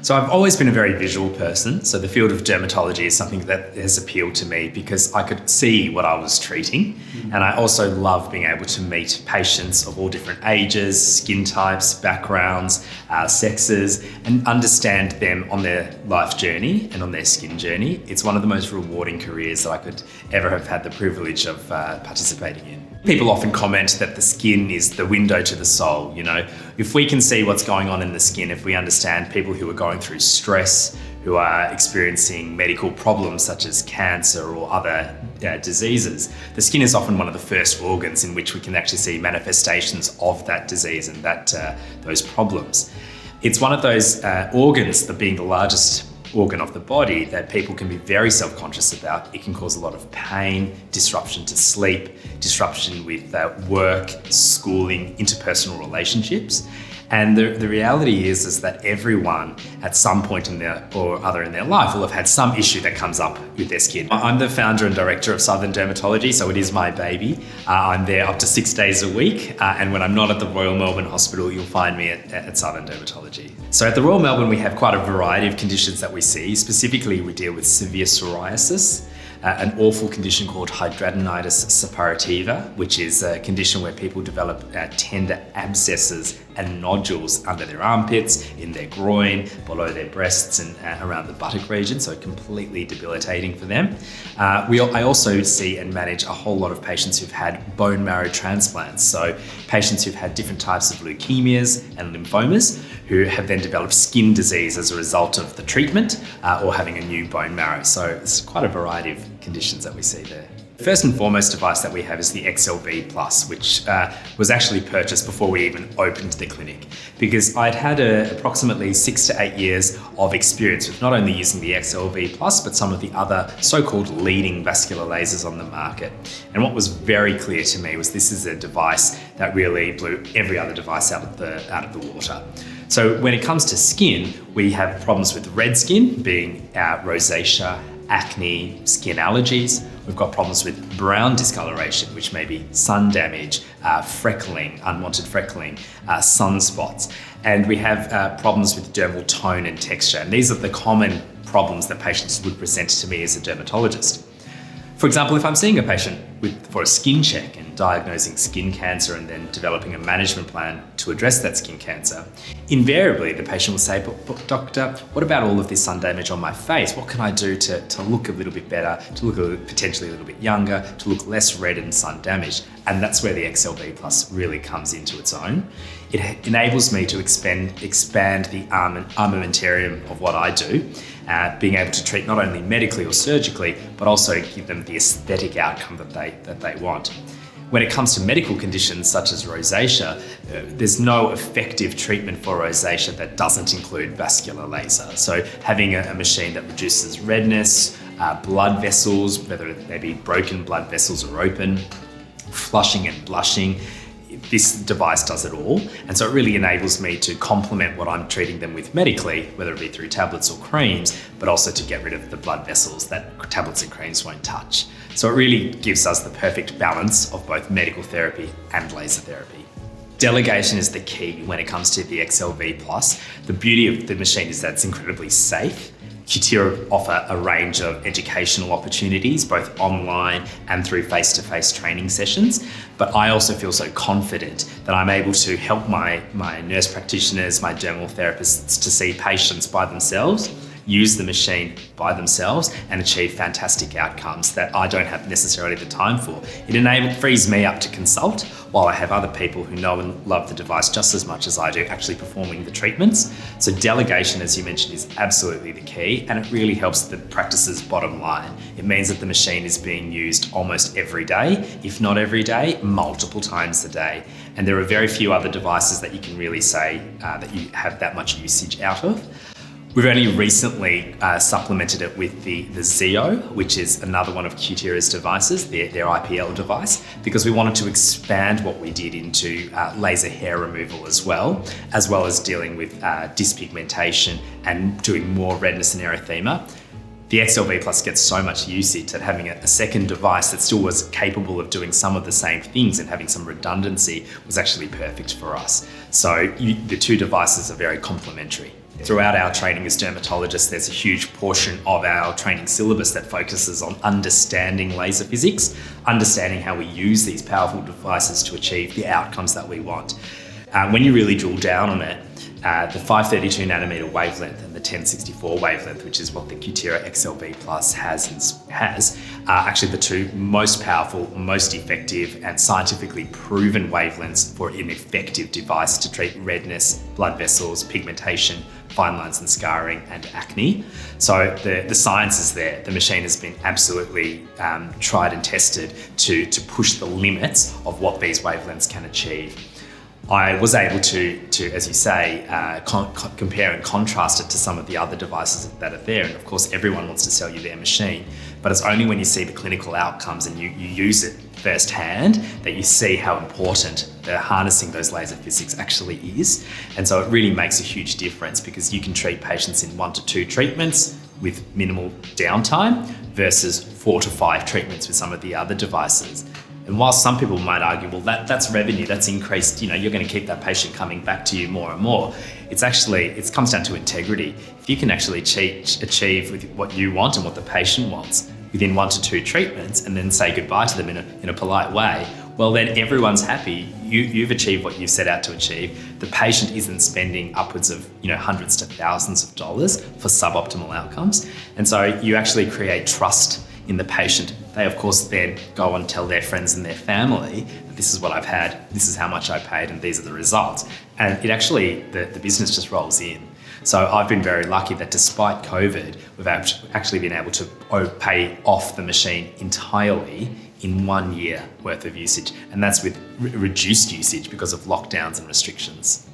So I've always been a very visual person. So the field of dermatology is something that has appealed to me because I could see what I was treating. And I also love being able to meet patients of all different ages, skin types, backgrounds, sexes, and understand them on their life journey and on their skin journey. It's one of the most rewarding careers that I could ever have had the privilege of participating in. People often comment that the skin is the window to the soul. You know, if we can see what's going on in the skin, if we understand people who are going through stress, who are experiencing medical problems such as cancer or other diseases, the skin is often one of the first organs in which we can actually see manifestations of that disease and those problems. It's one of those organs, that being the largest organ of the body, that people can be very self-conscious about. It can cause a lot of pain, disruption to sleep, disruption with work, schooling, interpersonal relationships. And the reality is that everyone at some point in their life will have had some issue that comes up with their skin. I'm the founder and director of Southern Dermatology, so it is my baby. I'm there up to 6 days a week, and when I'm not at the Royal Melbourne Hospital, you'll find me at Southern Dermatology. So at the Royal Melbourne, we have quite a variety of conditions that we see. Specifically, we deal with severe psoriasis, an awful condition called hidradenitis suppurativa, which is a condition where people develop tender abscesses and nodules under their armpits, in their groin, below their breasts, and around the buttock region, so completely debilitating for them. I also see and manage a whole lot of patients who've had bone marrow transplants, so patients who've had different types of leukemias and lymphomas who have then developed skin disease as a result of the treatment or having a new bone marrow. So it's quite a variety of conditions that we see there. The first and foremost device that we have is the XLV Plus, which was actually purchased before we even opened the clinic, because I'd had approximately 6 to 8 years of experience with not only using the XLV Plus, but some of the other so-called leading vascular lasers on the market. And what was very clear to me was this is a device that really blew every other device out of the water. So when it comes to skin, we have problems with red skin, being rosacea, acne, skin allergies. We've got problems with brown discoloration, which may be sun damage, freckling, unwanted freckling, sunspots. And we have problems with dermal tone and texture. And these are the common problems that patients would present to me as a dermatologist. For example, if I'm seeing a patient for a skin check and diagnosing skin cancer and then developing a management plan to address that skin cancer, invariably the patient will say, but doctor, what about all of this sun damage on my face? What can I do to look a little bit better, to look potentially a little bit younger, to look less red and sun damaged? And that's where the XLV Plus really comes into its own. It enables me to expand the armamentarium of what I do, being able to treat not only medically or surgically, but also give them the aesthetic outcome that they want. When it comes to medical conditions such as rosacea, there's no effective treatment for rosacea that doesn't include vascular laser. So having a machine that reduces redness, blood vessels, whether they be broken blood vessels or open, flushing and blushing, this device does it all. And so it really enables me to complement what I'm treating them with medically, whether it be through tablets or creams, but also to get rid of the blood vessels that tablets and creams won't touch. So it really gives us the perfect balance of both medical therapy and laser therapy. Delegation is the key when it comes to the XLV Plus. The beauty of the machine is that it's incredibly safe. Cutera offer a range of educational opportunities, both online and through face-to-face training sessions. But I also feel so confident that I'm able to help my nurse practitioners, my dermal therapists to see patients by themselves, use the machine by themselves and achieve fantastic outcomes that I don't have necessarily the time for. It frees me up to consult while I have other people who know and love the device just as much as I do actually performing the treatments. So delegation, as you mentioned, is absolutely the key, and it really helps the practice's bottom line. It means that the machine is being used almost every day, if not every day, multiple times a day. And there are very few other devices that you can really say that you have that much usage out of. We've only recently supplemented it with the Zeo, which is another one of Cutera's devices, their IPL device, because we wanted to expand what we did into laser hair removal as well as dealing with dyspigmentation and doing more redness and erythema. The XLV Plus gets so much usage that having a second device that still was capable of doing some of the same things and having some redundancy was actually perfect for us. So the two devices are very complementary. Throughout our training as dermatologists, there's a huge portion of our training syllabus that focuses on understanding laser physics, understanding how we use these powerful devices to achieve the outcomes that we want. When you really drill down on it, the 532 nanometer wavelength and the 1064 wavelength, which is what the Cutera XLV Plus has, are actually the two most powerful, most effective, and scientifically proven wavelengths for an effective device to treat redness, blood vessels, pigmentation, fine lines and scarring, and acne. So the science is there. The machine has been absolutely tried and tested to push the limits of what these wavelengths can achieve. I was able to as you say, compare and contrast it to some of the other devices that are there. And of course, everyone wants to sell you their machine, but it's only when you see the clinical outcomes and you use it firsthand that you see how important the harnessing those laser physics actually is. And so it really makes a huge difference, because you can treat patients in 1 to 2 treatments with minimal downtime versus 4 to 5 treatments with some of the other devices. And while some people might argue, well, that's revenue, that's increased, you're going to keep that patient coming back to you more and more. It comes down to integrity. If you can actually achieve with what you want and what the patient wants within 1 to 2 treatments, and then say goodbye to them in a polite way, well, then everyone's happy. You've achieved what you've set out to achieve. The patient isn't spending upwards of hundreds to thousands of dollars for suboptimal outcomes. And so you actually create trust in the patient. They, of course, then go and tell their friends and their family that this is what I've had, this is how much I paid, and these are the results. And it actually, the business just rolls in. So I've been very lucky that despite COVID, we've actually been able to pay off the machine entirely in 1 year worth of usage. And that's with reduced usage because of lockdowns and restrictions.